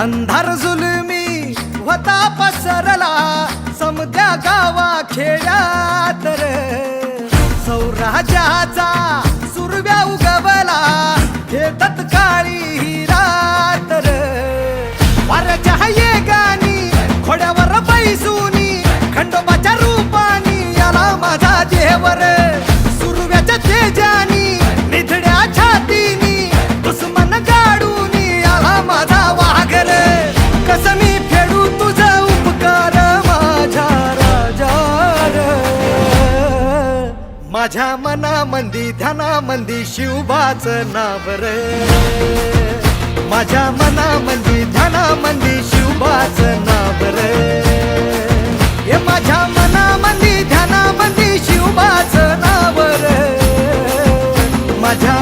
अंधार जुलमी होता पसरला समद्या गावा खेड्यात रे सौराज्याचा सुरव्या उगवला हे तत्काळी ही रात रे वाऱ्याच्या येगानी घोड्यावर बैसूनी खंडोबाच्या रूपानी आला माझा देवर सुरव्याच्या तेजानी निधड्या छातीनी दुश्मन गाडूनी आला माझा वाघर कसं मी फेडू तुझा उपकार माझ्या राजा माझ्या मनामंदी ध्यानामंदी शिवबाचं नाव रे माझ्या मनामंदी ध्यानामंदी शिवबाचं नाव रे हे माझ्या मनामंदी ध्यानामंदी शिवबाचं नाव रे माझ्या